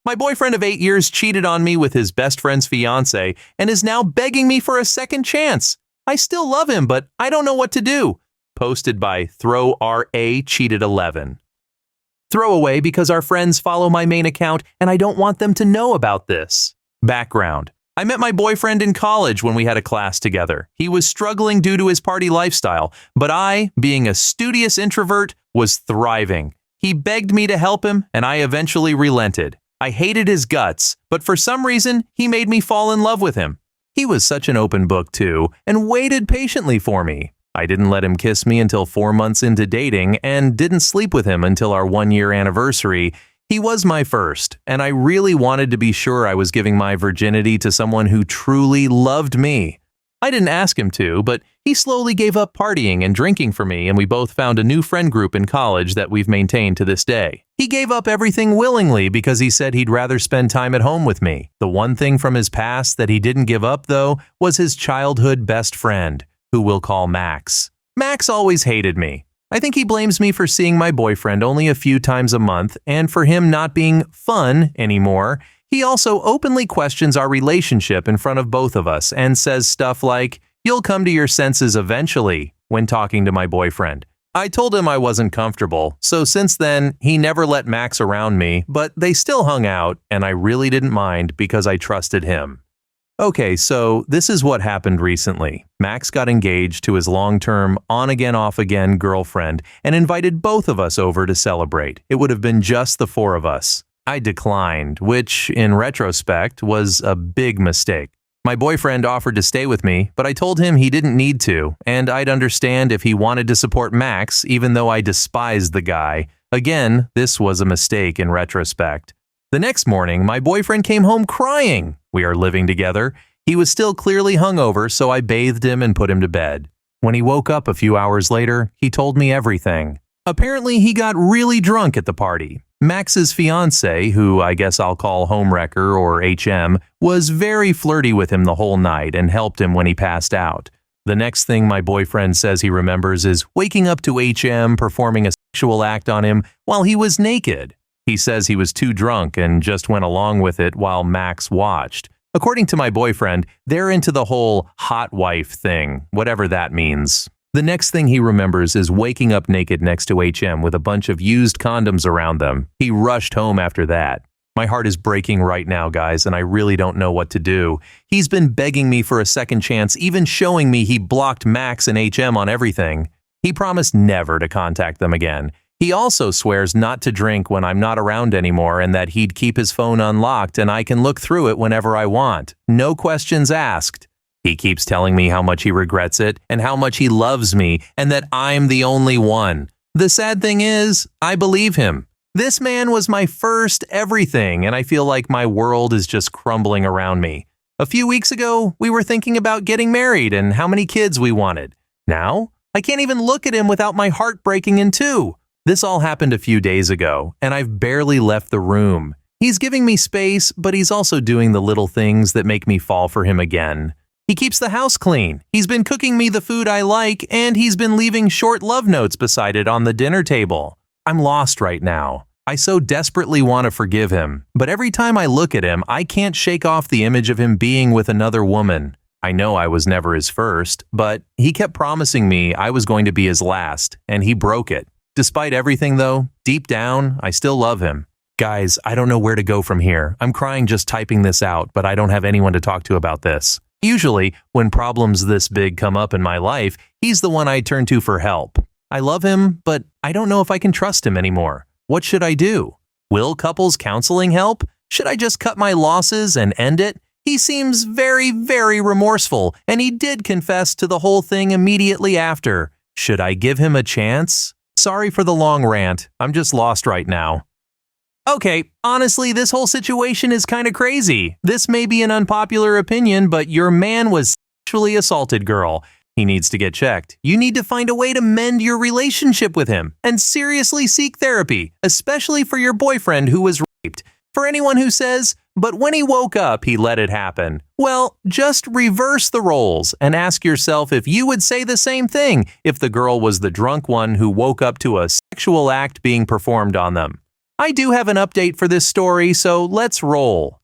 My boyfriend of 8 years cheated on me with his best friend's fiance and is now begging me for a second chance. I still love him, but I don't know what to do. Posted by ThrowRA-Cheated11. Throwaway because our friends follow my main account and I don't want them to know about this. Background. I met my boyfriend in college when we had a class together. He was struggling due to his party lifestyle, but I, being a studious introvert, was thriving. He begged me to help him, and I eventually relented. I hated his guts, but for some reason, he made me fall in love with him. He was such an open book too, and waited patiently for me. I didn't let him kiss me until 4 months into dating, and didn't sleep with him until our 1-year anniversary. He was my first, and I really wanted to be sure I was giving my virginity to someone who truly loved me. I didn't ask him to, but he slowly gave up partying and drinking for me, and we both found a new friend group in college that we've maintained to this day. He gave up everything willingly because he said he'd rather spend time at home with me. The one thing from his past that he didn't give up, though, was his childhood best friend, who we'll call Max. Max always hated me. I think he blames me for seeing my boyfriend only a few times a month and for him not being fun anymore. He also openly questions our relationship in front of both of us and says stuff like, "You'll come to your senses eventually," when talking to my boyfriend. I told him I wasn't comfortable, so since then, he never let Max around me, but they still hung out, and I really didn't mind because I trusted him. Okay, so this is what happened recently. Max got engaged to his long-term, on-again, off-again girlfriend and invited both of us over to celebrate. It would have been just the 4 of us. I declined, which, in retrospect, was a big mistake. My boyfriend offered to stay with me, but I told him he didn't need to, and I'd understand if he wanted to support Max, even though I despised the guy. Again, this was a mistake in retrospect. The next morning, my boyfriend came home crying. We are living together. He was still clearly hungover, so I bathed him and put him to bed. When he woke up a few hours later, he told me everything. Apparently, he got really drunk at the party. Max's fiance, who I guess I'll call Homewrecker or HM, was very flirty with him the whole night and helped him when he passed out. The next thing my boyfriend says he remembers is waking up to HM performing a sexual act on him while he was naked. He says he was too drunk and just went along with it while Max watched. According to my boyfriend, they're into the whole hot wife thing, whatever that means. The next thing he remembers is waking up naked next to HM with a bunch of used condoms around them. He rushed home after that. My heart is breaking right now, guys, and I really don't know what to do. He's been begging me for a second chance, even showing me he blocked Max and HM on everything. He promised never to contact them again. He also swears not to drink when I'm not around anymore and that he'd keep his phone unlocked and I can look through it whenever I want. No questions asked. He keeps telling me how much he regrets it and how much he loves me and that I'm the only one. The sad thing is, I believe him. This man was my first everything and I feel like my world is just crumbling around me. A few weeks ago, we were thinking about getting married and how many kids we wanted. Now, I can't even look at him without my heart breaking in two. This all happened a few days ago, and I've barely left the room. He's giving me space, but he's also doing the little things that make me fall for him again. He keeps the house clean, he's been cooking me the food I like, and he's been leaving short love notes beside it on the dinner table. I'm lost right now. I so desperately want to forgive him, but every time I look at him, I can't shake off the image of him being with another woman. I know I was never his first, but he kept promising me I was going to be his last, and he broke it. Despite everything, though, deep down, I still love him. Guys, I don't know where to go from here. I'm crying just typing this out, but I don't have anyone to talk to about this. Usually, when problems this big come up in my life, he's the one I turn to for help. I love him, but I don't know if I can trust him anymore. What should I do? Will couples counseling help? Should I just cut my losses and end it? He seems very, very remorseful, and he did confess to the whole thing immediately after. Should I give him a chance? Sorry for the long rant. I'm just lost right now. Okay, honestly, this whole situation is kind of crazy. This may be an unpopular opinion, but your man was sexually assaulted, girl. He needs to get checked. You need to find a way to mend your relationship with him and seriously seek therapy, especially for your boyfriend who was raped. For anyone who says, but when he woke up, he let it happen. Well, just reverse the roles and ask yourself if you would say the same thing if the girl was the drunk one who woke up to a sexual act being performed on them. I do have an update for this story, so let's roll.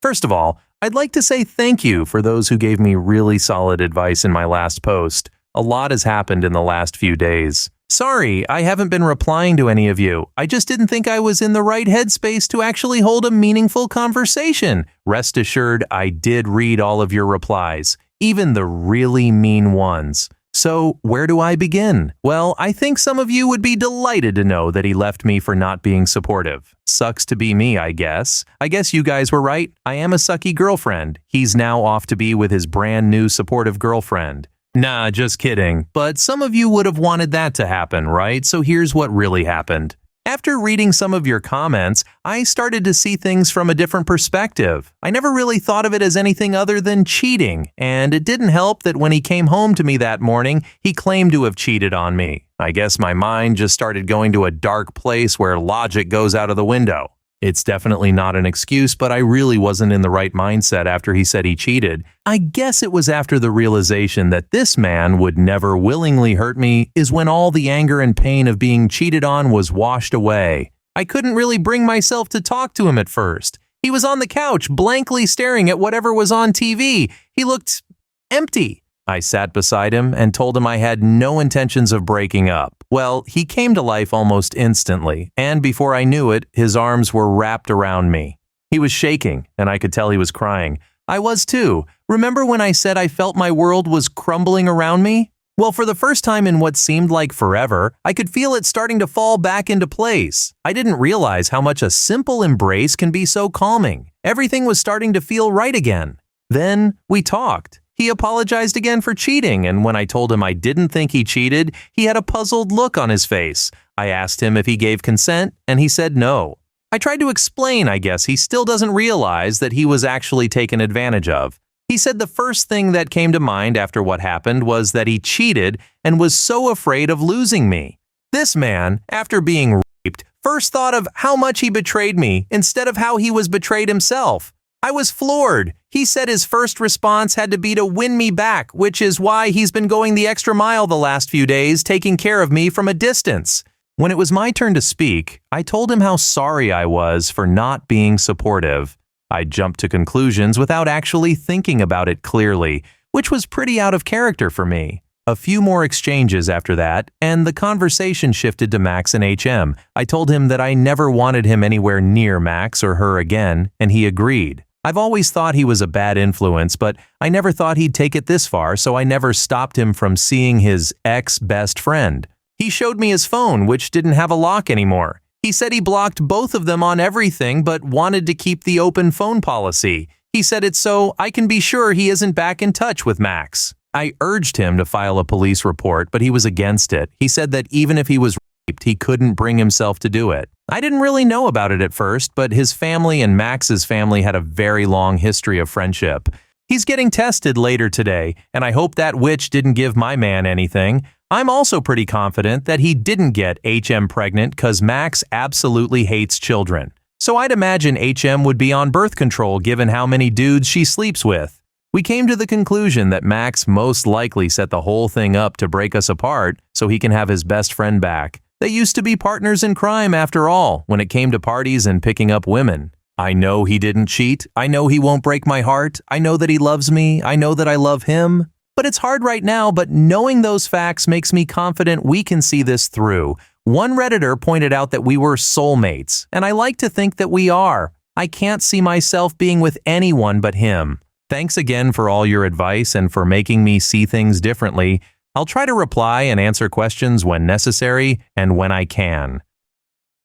First of all, I'd like to say thank you for those who gave me really solid advice in my last post. A lot has happened in the last few days. Sorry, I haven't been replying to any of you. I just didn't think I was in the right headspace to actually hold a meaningful conversation. Rest assured, I did read all of your replies, even the really mean ones. So, where do I begin? Well, I think some of you would be delighted to know that he left me for not being supportive. Sucks to be me, I guess. I guess you guys were right. I am a sucky girlfriend. He's now off to be with his brand new supportive girlfriend. Nah, just kidding. But some of you would have wanted that to happen, right? So here's what really happened. After reading some of your comments, I started to see things from a different perspective. I never really thought of it as anything other than cheating, and it didn't help that when he came home to me that morning, he claimed to have cheated on me. I guess my mind just started going to a dark place where logic goes out of the window. It's definitely not an excuse, but I really wasn't in the right mindset after he said he cheated. I guess it was after the realization that this man would never willingly hurt me is when all the anger and pain of being cheated on was washed away. I couldn't really bring myself to talk to him at first. He was on the couch, blankly staring at whatever was on TV. He looked empty. I sat beside him and told him I had no intentions of breaking up. Well, he came to life almost instantly, and before I knew it, his arms were wrapped around me. He was shaking, and I could tell he was crying. I was too. Remember when I said I felt my world was crumbling around me? Well, for the first time in what seemed like forever, I could feel it starting to fall back into place. I didn't realize how much a simple embrace can be so calming. Everything was starting to feel right again. Then we talked. He apologized again for cheating, and when I told him I didn't think he cheated, he had a puzzled look on his face. I asked him if he gave consent, and he said no. I tried to explain, I guess he still doesn't realize that he was actually taken advantage of. He said the first thing that came to mind after what happened was that he cheated and was so afraid of losing me. This man, after being raped, first thought of how much he betrayed me instead of how he was betrayed himself. I was floored. He said his first response had to be to win me back, which is why he's been going the extra mile the last few days, taking care of me from a distance. When it was my turn to speak, I told him how sorry I was for not being supportive. I jumped to conclusions without actually thinking about it clearly, which was pretty out of character for me. A few more exchanges after that, and the conversation shifted to Max and HM. I told him that I never wanted him anywhere near Max or her again, and he agreed. I've always thought he was a bad influence, but I never thought he'd take it this far, so I never stopped him from seeing his ex-best friend. He showed me his phone, which didn't have a lock anymore. He said he blocked both of them on everything, but wanted to keep the open phone policy. He said it's so I can be sure he isn't back in touch with Max. I urged him to file a police report, but he was against it. He said that even if he was raped, he couldn't bring himself to do it. I didn't really know about it at first, but his family and Max's family had a very long history of friendship. He's getting tested later today, and I hope that witch didn't give my man anything. I'm also pretty confident that he didn't get HM pregnant because Max absolutely hates children. So I'd imagine HM would be on birth control given how many dudes she sleeps with. We came to the conclusion that Max most likely set the whole thing up to break us apart so he can have his best friend back. They used to be partners in crime after all, when it came to parties and picking up women. I know he didn't cheat. I know he won't break my heart. I know that he loves me. I know that I love him. But it's hard right now, but knowing those facts makes me confident we can see this through. One Redditor pointed out that we were soulmates, and I like to think that we are. I can't see myself being with anyone but him. Thanks again for all your advice and for making me see things differently. I'll try to reply and answer questions when necessary and when I can.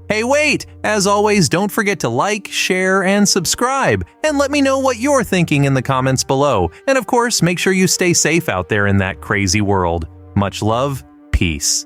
Hey, wait! As always, don't forget to like, share, and subscribe, and let me know what you're thinking in the comments below. And of course, make sure you stay safe out there in that crazy world. Much love, peace.